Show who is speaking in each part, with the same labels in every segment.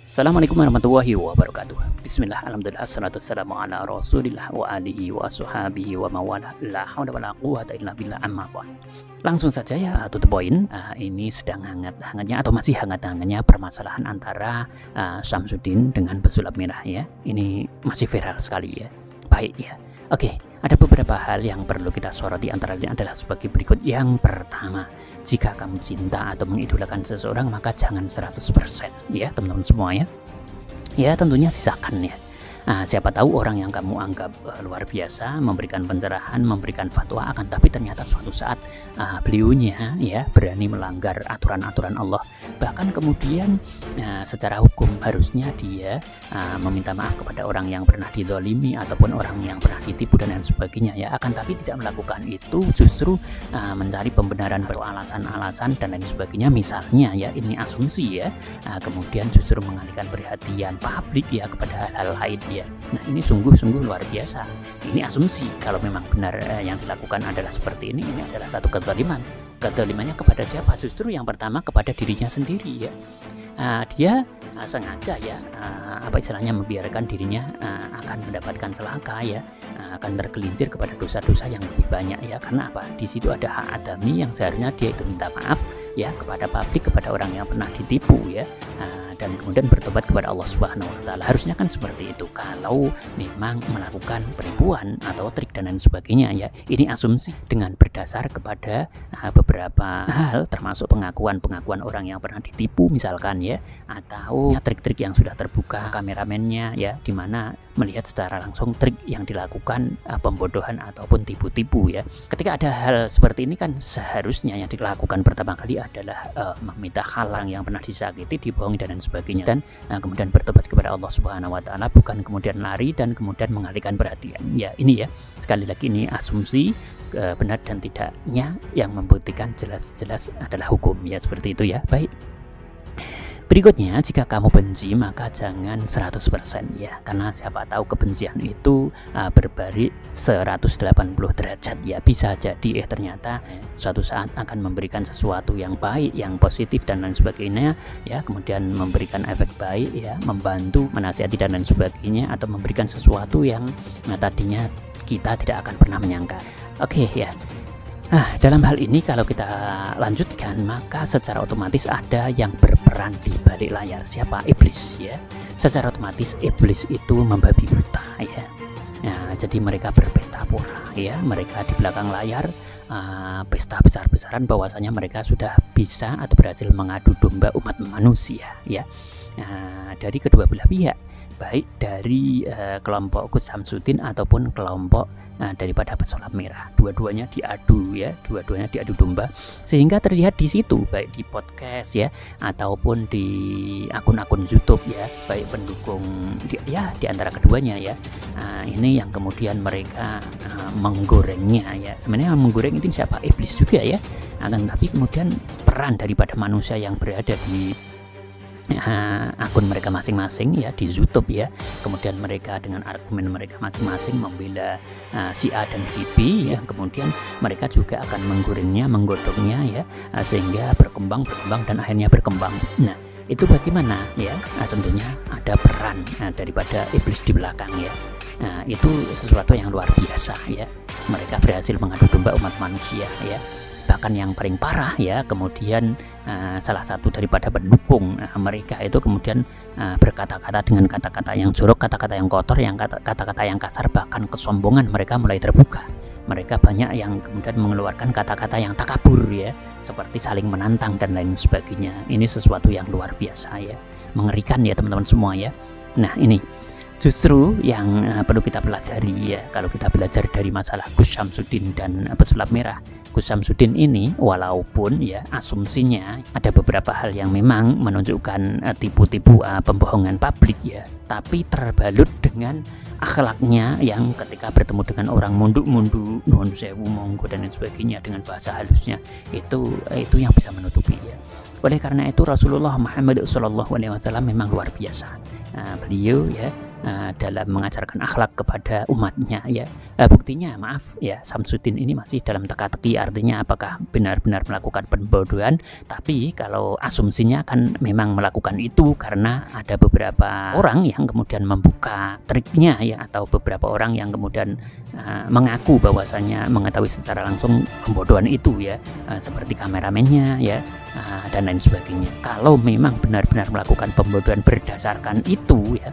Speaker 1: Assalamualaikum warahmatullahi wabarakatuh. Bismillah, alhamdulillah, assalatu wassalamu ala rasulillah wa alihi wa ashabihi wa mawala. La hawla wa la quwata illa billah, amma ba'd. Langsung saja ya, to the point. Ini sedang hangat-hangatnya atau masih hangat-hangatnya permasalahan antara Syamsuddin dengan pesulap merah ya. Ini masih viral sekali ya. Baik ya. Oke, ada beberapa hal yang perlu kita soroti, antaranya adalah sebagai berikut. Yang pertama, jika kamu cinta atau mengidolakan seseorang, maka jangan 100% ya teman-teman semua ya. Ya tentunya sisakan ya. Siapa tahu orang yang kamu anggap luar biasa memberikan pencerahan, memberikan fatwa, akan tapi ternyata suatu saat beliaunya ya berani melanggar aturan-aturan Allah. Bahkan kemudian secara hukum harusnya dia meminta maaf kepada orang yang pernah didolimi ataupun orang yang pernah ditipu dan lain sebagainya ya. Akan tapi tidak melakukan itu, justru mencari pembenaran atau alasan-alasan dan lain sebagainya. Misalnya ya, ini asumsi ya, kemudian justru mengalihkan perhatian publik ya kepada hal-hal lain ya. Nah ini sungguh-sungguh luar biasa. Ini asumsi. Kalau memang benar yang dilakukan adalah seperti ini adalah satu kezaliman. Kezalimannya kepada siapa? Justru yang pertama kepada dirinya sendiri ya. Dia sengaja ya, apa istilahnya, membiarkan dirinya akan mendapatkan celaka ya, akan tergelincir kepada dosa-dosa yang lebih banyak ya. Karena apa? Di situ ada hak adami yang seharusnya dia itu minta maaf ya kepada publik, kepada orang yang pernah ditipu ya, dan kemudian bertobat kepada Allah Subhanahu wa taala. Harusnya kan seperti itu kalau memang melakukan penipuan atau trik dan lain sebagainya ya. Ini asumsi dengan berdasar kepada beberapa hal, termasuk pengakuan orang yang pernah ditipu misalkan ya, atau trik-trik yang sudah terbuka kameramennya ya, dimana melihat secara langsung trik yang dilakukan pembodohan ataupun tipu-tipu ya. Ketika ada hal seperti ini kan seharusnya yang dilakukan pertama kali adalah meminta halang yang pernah disakiti, dibohongi dan lain sebagainya, dan kemudian bertobat kepada Allah Subhanahu wa taala, bukan kemudian lari dan kemudian mengalihkan perhatian. Ya ini ya, sekali lagi ini asumsi, benar dan tidaknya yang membuktikan jelas-jelas adalah hukum ya, seperti itu ya. Baik. Berikutnya, jika kamu benci maka jangan 100% ya, karena siapa tahu kebencian itu berbalik 180 derajat ya. Bisa jadi ternyata suatu saat akan memberikan sesuatu yang baik, yang positif dan lain sebagainya ya, kemudian memberikan efek baik ya, membantu, menasihati dan lain sebagainya, atau memberikan sesuatu yang tadinya kita tidak akan pernah menyangka. Oke ya. Dalam hal ini kalau kita lanjutkan, maka secara otomatis ada yang berperan di balik layar. Siapa? Iblis ya. Secara otomatis iblis itu membabi buta ya. Jadi mereka berpesta pora ya. Mereka di belakang layar pesta besar-besaran bahwasanya mereka sudah bisa atau berhasil mengadu domba umat manusia ya. Dari kedua belah pihak, baik dari kelompok Gus Syamsuddin ataupun kelompok daripada pesulap merah, dua-duanya diadu ya, dua-duanya diadu domba, sehingga terlihat di situ baik di podcast ya ataupun di akun-akun YouTube ya, baik pendukung di antara keduanya ya. Ini yang kemudian mereka menggorengnya ya. Sebenarnya yang menggoreng itu siapa? Iblis juga ya. Tapi kemudian peran daripada manusia yang berada di akun mereka masing-masing ya di YouTube ya, kemudian mereka dengan argumen mereka masing-masing membela si A dan si B ya, kemudian mereka juga akan menggorengnya, menggodongnya ya, sehingga berkembang dan akhirnya berkembang. Nah itu bagaimana ya? Tentunya ada peran daripada iblis di belakang ya. Itu sesuatu yang luar biasa ya. Mereka berhasil mengadu domba umat manusia ya. Bahkan yang paling parah ya, kemudian salah satu daripada pendukung mereka itu kemudian berkata-kata dengan kata-kata yang jorok, kata-kata yang kotor, kata-kata yang kasar, bahkan kesombongan mereka mulai terbuka. Mereka banyak yang kemudian mengeluarkan kata-kata yang takabur ya, seperti saling menantang dan lain sebagainya. Ini sesuatu yang luar biasa ya, mengerikan ya teman-teman semua ya. Nah ini justru yang perlu kita pelajari ya, kalau kita belajar dari masalah Gus Syamsuddin dan pesulap merah. Gus Syamsuddin ini walaupun ya asumsinya ada beberapa hal yang memang menunjukkan tipu-tipu pembohongan publik ya, tapi terbalut dengan akhlaknya yang ketika bertemu dengan orang mundu-mundu, nuhun sewu, monggo dan lain sebagainya, dengan bahasa halusnya itu yang bisa menutupi ya. Oleh karena itu Rasulullah Muhammad SAW memang luar biasa. Beliau ya dalam mengajarkan akhlak kepada umatnya ya. Buktinya maaf ya, Samsudin ini masih dalam teka-teki, artinya apakah benar-benar melakukan pembodohan, tapi kalau asumsinya kan memang melakukan itu karena ada beberapa orang yang kemudian membuka triknya ya, atau beberapa orang yang kemudian mengaku bahwasanya mengetahui secara langsung pembodohan itu ya, seperti kameramennya ya, dan lain sebagainya. Kalau memang benar-benar melakukan pembodohan berdasarkan itu ya,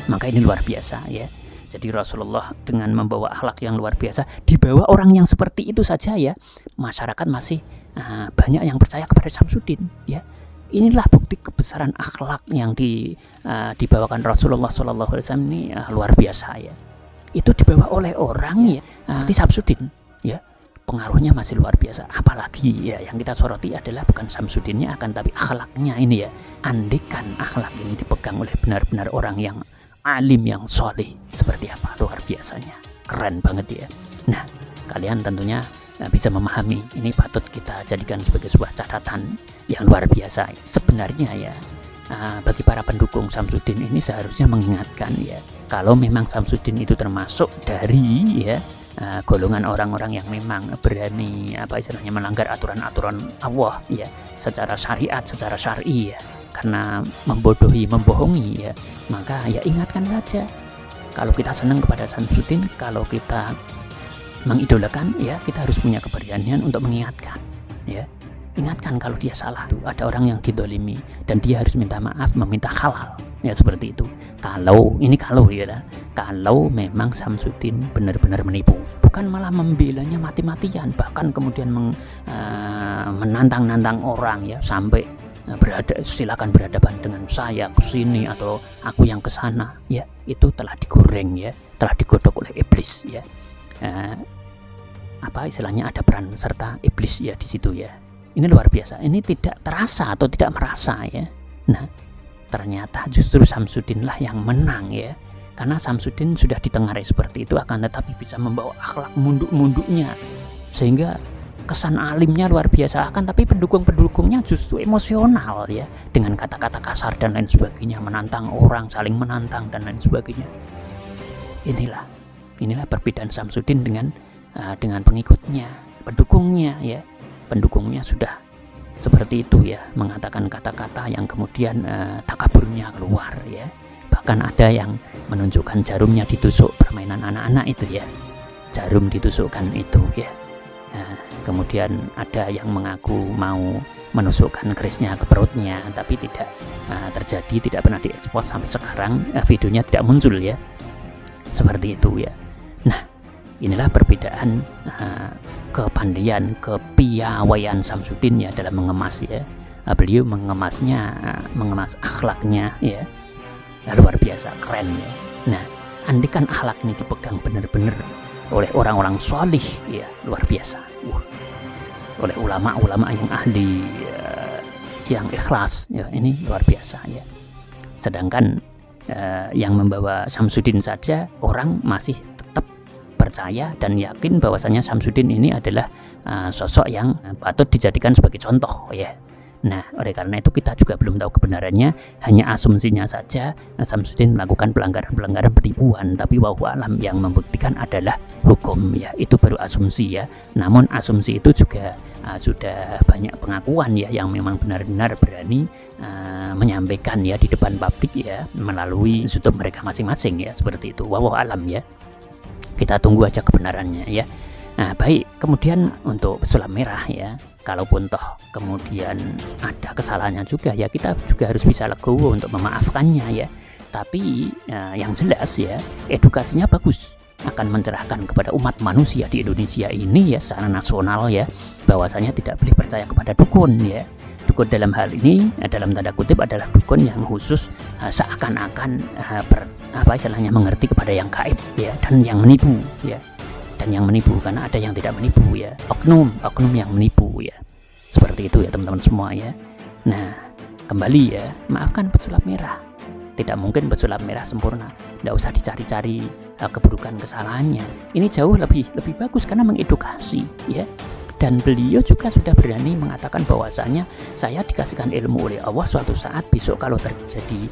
Speaker 1: maka ini luar biasa ya. Jadi Rasulullah dengan membawa akhlak yang luar biasa, dibawa orang yang seperti itu saja ya, masyarakat masih banyak yang percaya kepada Samsudin ya. Inilah bukti kebesaran akhlak yang dibawakan Rasulullah SAW ini luar biasa ya. Itu dibawa oleh orang ya seperti Samsudin ya, pengaruhnya masih luar biasa. Apalagi ya yang kita soroti adalah bukan Samsudinnya akan tapi akhlaknya ini ya. Andikan akhlak ini dipegang oleh benar-benar orang yang alim, yang soleh, seperti apa luar biasanya, keren banget ya. Nah, kalian tentunya bisa memahami, ini patut kita jadikan sebagai sebuah catatan yang luar biasa. Sebenarnya ya, bagi para pendukung Samsudin ini seharusnya mengingatkan ya, kalau memang Samsudin itu termasuk dari ya golongan orang-orang yang memang berani istilahnya melanggar aturan-aturan Allah ya, secara syariat, secara syar'i ya, karena membodohi, membohongi ya, maka ya ingatkan saja. Kalau kita senang kepada Samsudin, kalau kita mengidolakan ya, kita harus punya keberanian untuk mengingatkan ya. Ingatkan kalau dia salah, tuh ada orang yang didolimi dan dia harus minta maaf, meminta halal ya, seperti itu. Kalau memang Samsudin benar-benar menipu, bukan malah membelanya mati-matian, bahkan kemudian menantang-nantang orang ya, sampai silakan berhadapan dengan saya ke sini atau aku yang ke sana ya, itu telah digoreng ya, telah digodok oleh iblis ya. Istilahnya ada peran serta iblis ya di situ ya. Ini luar biasa, ini tidak terasa atau tidak merasa ya. Nah, ternyata justru Samsudin lah yang menang ya, karena Samsudin sudah ditengarai seperti itu, akan tetapi bisa membawa akhlak munduk-munduknya sehingga kesan alimnya luar biasa, akan tapi pendukung-pendukungnya justru emosional ya, dengan kata-kata kasar dan lain sebagainya, menantang orang, saling menantang dan lain sebagainya. Inilah perbedaan Samsudin dengan pengikutnya, pendukungnya ya. Pendukungnya sudah seperti itu ya, mengatakan kata-kata yang kemudian takaburnya keluar ya. Bahkan ada yang menunjukkan jarumnya ditusuk, permainan anak-anak itu ya, jarum ditusukkan itu ya. Kemudian ada yang mengaku mau menusukkan kerisnya ke perutnya, tapi tidak terjadi, tidak pernah diekspos sampai sekarang, videonya tidak muncul ya, seperti itu ya. Nah, inilah perbedaan kepandaian, kepiawaian Samsudin ya dalam mengemas ya. Beliau mengemas akhlaknya ya, luar biasa, keren ya. Nah, andikan akhlak ini dipegang benar-benar oleh orang-orang solih ya, luar biasa. Oleh ulama-ulama yang ahli, yang ikhlas ya, ini luar biasa ya. Sedangkan yang membawa Samsudin saja orang masih percaya dan yakin bahwasanya Samsudin ini adalah sosok yang patut dijadikan sebagai contoh ya. Nah, oleh karena itu kita juga belum tahu kebenarannya, hanya asumsinya saja Samsudin melakukan pelanggaran penipuan, tapi wallahu alam yang membuktikan adalah hukum ya. Itu baru asumsi ya. Namun asumsi itu juga sudah banyak pengakuan ya, yang memang benar-benar berani menyampaikan ya di depan publik ya, melalui YouTube mereka masing-masing ya, seperti itu. Wallahu alam ya. Kita tunggu aja kebenarannya ya. Nah, baik, kemudian untuk pesulap merah ya, kalaupun toh kemudian ada kesalahannya juga ya, kita juga harus bisa legowo untuk memaafkannya ya. Tapi yang jelas ya, edukasinya bagus, akan mencerahkan kepada umat manusia di Indonesia ini ya, secara nasional ya, bahwasanya tidak boleh percaya kepada dukun ya. Dukun dalam hal ini dalam tanda kutip adalah dukun yang khusus seakan-akan istilahnya mengerti kepada yang gaib ya, dan yang menipu ya. Dan yang menipu, karena ada yang tidak menipu ya, oknum yang menipu ya, seperti itu ya teman-teman semua ya. Nah, kembali ya, maafkan pesulap merah, tidak mungkin pesulap merah sempurna, tidak usah dicari-cari keburukan kesalahannya. Ini jauh lebih bagus karena mengedukasi ya. dan beliau juga sudah berani mengatakan bahwasanya saya dikasihkan ilmu oleh Allah, suatu saat besok kalau terjadi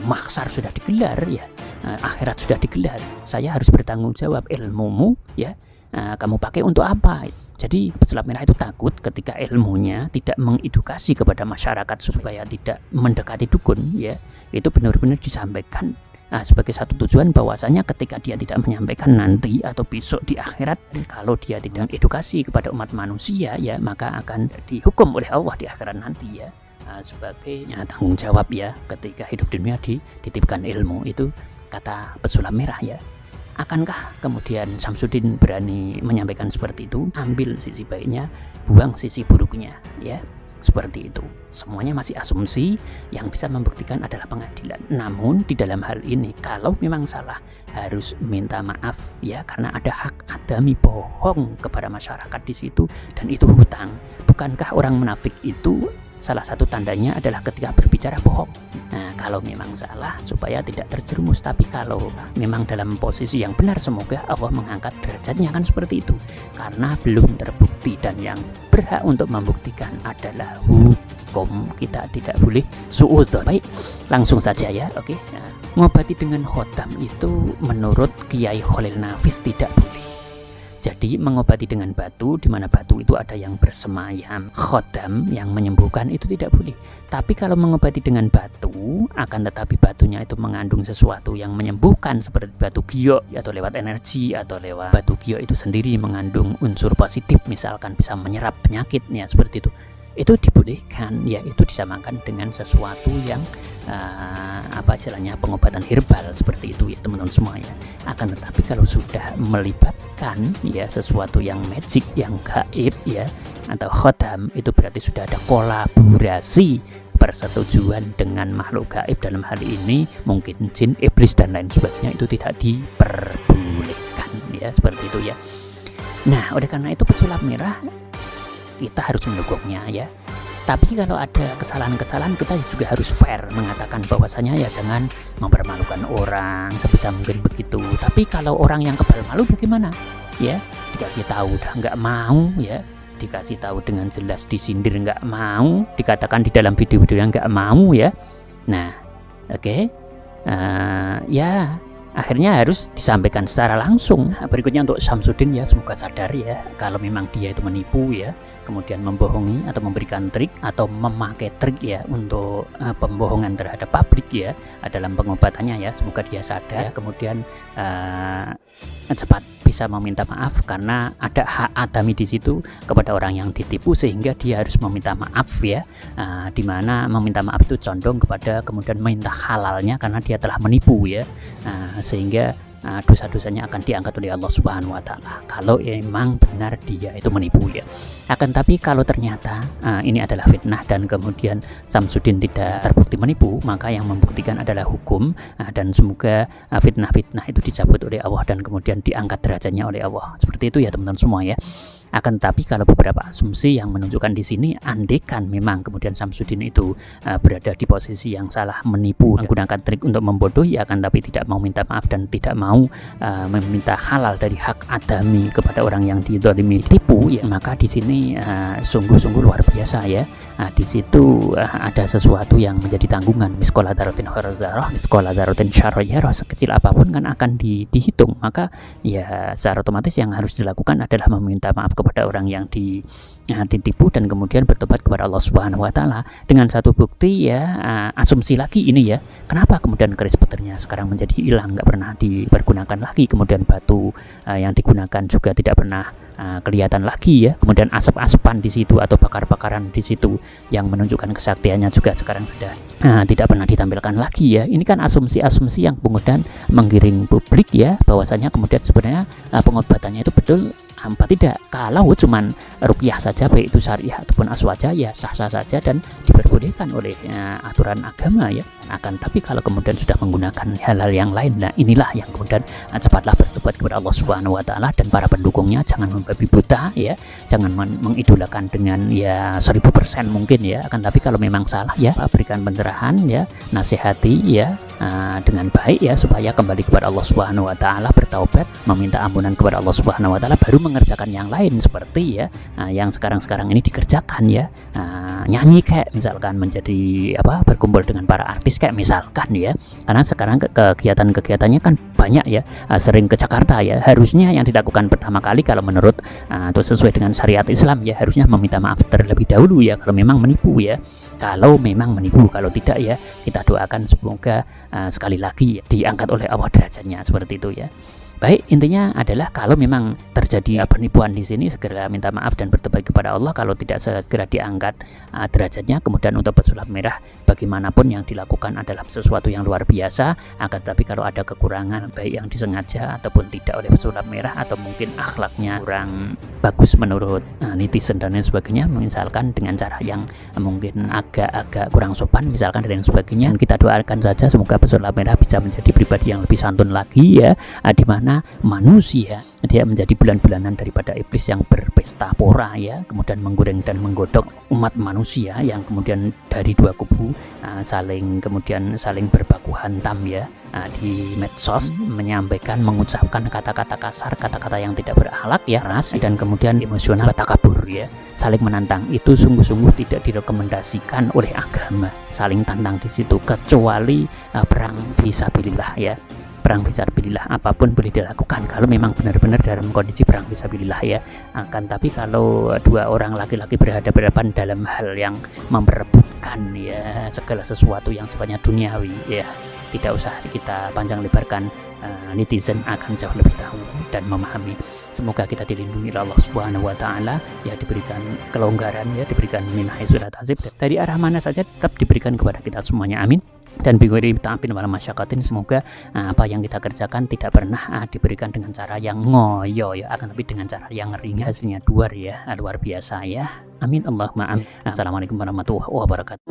Speaker 1: mahsyar sudah digelar ya, akhirat sudah digelar, saya harus bertanggung jawab ilmumu ya, kamu pakai untuk apa. Jadi pesulap merah itu takut ketika ilmunya tidak mengedukasi kepada masyarakat supaya tidak mendekati dukun ya, itu benar-benar disampaikan sebagai satu tujuan bahwasanya ketika dia tidak menyampaikan nanti atau besok di akhirat, kalau dia tidak edukasi kepada umat manusia ya, maka akan dihukum oleh Allah di akhirat nanti ya, sebagai tanggung jawab ya ketika hidup di dunia dititipkan ilmu. Itu kata pesulap merah ya. Akankah kemudian Samsudin berani menyampaikan seperti itu? Ambil sisi baiknya, buang sisi buruknya ya. Seperti itu. Semuanya masih asumsi, yang bisa membuktikan adalah pengadilan. Namun di dalam hal ini kalau memang salah harus minta maaf ya, karena ada hak adami bohong kepada masyarakat di situ, dan itu hutang. Bukankah orang munafik itu salah satu tandanya adalah ketika berbicara bohong? Nah, kalau memang salah supaya tidak terjerumus, tapi kalau memang dalam posisi yang benar, semoga Allah mengangkat derajatnya, kan seperti itu. Karena belum terbukti, dan yang berhak untuk membuktikan adalah hukum. Kita tidak boleh suudzon. Baik, langsung saja ya. Oke. Nah, mengobati dengan khotam itu menurut Kiai Khalil Nafis tidak boleh. Jadi mengobati dengan batu, di mana batu itu ada yang bersemayam khotam yang menyembuhkan, itu tidak boleh. Tapi kalau mengobati dengan batu, akan tetapi batunya itu mengandung sesuatu yang menyembuhkan seperti batu giok atau lewat energi, atau lewat batu giok itu sendiri mengandung unsur positif, misalkan bisa menyerap penyakitnya seperti itu dibolehkan ya, itu disamakan dengan sesuatu yang istilahnya pengobatan herbal seperti itu ya teman-teman semua ya. Akan tetapi kalau sudah melibatkan ya sesuatu yang magic, yang gaib ya, atau khotam, itu berarti sudah ada kolaborasi, persetujuan dengan makhluk gaib, dalam hal ini mungkin jin, iblis dan lain sebagainya, itu tidak diperbolehkan ya, seperti itu ya. Nah, oleh karena itu pesulap merah kita harus mendukungnya ya. Tapi kalau ada kesalahan-kesalahan, kita juga harus fair mengatakan bahwasanya ya jangan mempermalukan orang sebisa mungkin begitu. Tapi kalau orang yang kebal malu bagaimana? Ya, dikasih tahu udah nggak mau ya, dikasih tahu dengan jelas disindir nggak mau, dikatakan di dalam video-video yang nggak mau ya. Nah, oke. Ya akhirnya harus disampaikan secara langsung. Berikutnya untuk Samsudin ya, semoga sadar ya kalau memang dia itu menipu ya, kemudian membohongi atau memberikan trik atau memakai trik ya untuk pembohongan terhadap publik ya dalam pengobatannya ya. Semoga dia sadar, kemudian cepat bisa meminta maaf, karena ada hak adami di situ kepada orang yang ditipu, sehingga dia harus meminta maaf ya, dimana meminta maaf itu condong kepada kemudian minta halalnya karena dia telah menipu ya, sehingga dosa-dosanya akan diangkat oleh Allah Subhanahu wa Ta'ala kalau memang benar dia itu menipu ya. Akan tapi kalau ternyata ini adalah fitnah dan kemudian Samsudin tidak terbukti menipu, maka yang membuktikan adalah hukum, dan semoga fitnah-fitnah itu dicabut oleh Allah dan kemudian diangkat derajatnya oleh Allah. Seperti itu ya teman-teman semua ya. Akan tetapi kalau beberapa asumsi yang menunjukkan di sini, andaikan memang kemudian Samsudin itu berada di posisi yang salah, menipu, menggunakan trik untuk membodohi, akan tapi tidak mau minta maaf dan tidak mau meminta halal dari hak adami kepada orang yang dizalimi, ditipu ya, maka di sini sungguh-sungguh luar biasa ya. Di situ ada sesuatu yang menjadi tanggungan, miskola darotin horazarah, miskola darotin syarroyarah, sekecil apapun kan akan dihitung. Maka ya secara otomatis yang harus dilakukan adalah meminta maaf kepada orang yang ditipu dan kemudian bertobat kepada Allah Subhanahu wa Ta'ala. Dengan satu bukti ya, asumsi lagi ini ya, kenapa kemudian keris petirnya sekarang menjadi hilang, nggak pernah dipergunakan lagi, kemudian batu yang digunakan juga tidak pernah kelihatan lagi ya, kemudian asap-asapan di situ atau bakar-bakaran di situ yang menunjukkan kesaktiannya juga sekarang sudah tidak pernah ditampilkan lagi ya. Ini kan asumsi-asumsi yang kemudian menggiring publik ya, bahwasanya kemudian sebenarnya pengobatannya itu betul apa tidak. Kalau cuman ruqyah saja, baik itu syariah ataupun aswaja, ya sah-sah saja dan diperbolehkan oleh aturan agama ya. Akan tapi kalau kemudian sudah menggunakan hal-hal yang lain, nah inilah yang kemudian cepatlah bertobat kepada Allah Subhanahu wa taala. Dan para pendukungnya jangan membabi buta ya, jangan mengidolakan dengan ya 1000% mungkin ya. Akan tapi kalau memang salah ya berikan pencerahan ya, nasihati ya dengan baik ya, supaya kembali kepada Allah Subhanahu wa taala, bertaubat, meminta ampunan kepada Allah Subhanahu wa taala, baru mengerjakan yang lain seperti ya yang sekarang ini dikerjakan ya, nyanyi kayak misalkan, menjadi berkumpul dengan para artis kayak misalkan ya. Karena sekarang kegiatan-kegiatannya kan banyak ya, sering ke Jakarta ya. Harusnya yang dilakukan pertama kali kalau menurut atau sesuai dengan syariat Islam ya, harusnya meminta maaf terlebih dahulu ya kalau memang menipu ya. Kalau memang menipu, kalau tidak ya kita doakan semoga sekali lagi diangkat oleh Allah derajatnya, seperti itu ya. Baik, intinya adalah kalau memang terjadi penipuan di sini, segera minta maaf dan bertobat kepada Allah. Kalau tidak, segera diangkat derajatnya. Kemudian untuk pesulap merah, bagaimanapun yang dilakukan adalah sesuatu yang luar biasa. Akan tapi kalau ada kekurangan, baik yang disengaja ataupun tidak oleh pesulap merah, atau mungkin akhlaknya kurang bagus menurut netizen dan lain sebagainya, misalkan dengan cara yang mungkin agak kurang sopan misalkan dan lain sebagainya, kita doakan saja semoga pesulap merah bisa menjadi pribadi yang lebih santun lagi ya, di mana manusia dia menjadi bulan-bulanan daripada iblis yang berpesta pora ya, kemudian menggoreng dan menggodok umat manusia yang kemudian dari dua kubu saling berbaku hantam ya di medsos, mengucapkan kata-kata kasar, kata-kata yang tidak berakhlak ya, ras, dan kemudian emosional, takabur ya, saling menantang. Itu sungguh-sungguh tidak direkomendasikan oleh agama saling tantang di situ, kecuali perang fisabilillah ya. Perang fisabilillah apapun boleh dilakukan kalau memang benar-benar dalam kondisi perang fisabilillah ya. Akan tapi kalau dua orang laki-laki berhadapan dalam hal yang memperebutkan ya segala sesuatu yang sifatnya duniawi ya, tidak usah kita panjang lebarkan, netizen akan jauh lebih tahu dan memahami. Semoga kita dilindungi oleh Allah Subhanahu wa taala ya, diberikan kelonggaran ya, diberikan min haitsu la tahtasib, dari arah mana saja tetap diberikan kepada kita semuanya, amin. Dan bighairi ta'abin wala masyaqatin, semoga apa yang kita kerjakan tidak pernah diberikan dengan cara yang ngoyo ya, akan tapi dengan cara yang ringan, hasilnya luar biasa ya, amin Allahumma amin. Assalamualaikum warahmatullahi wabarakatuh.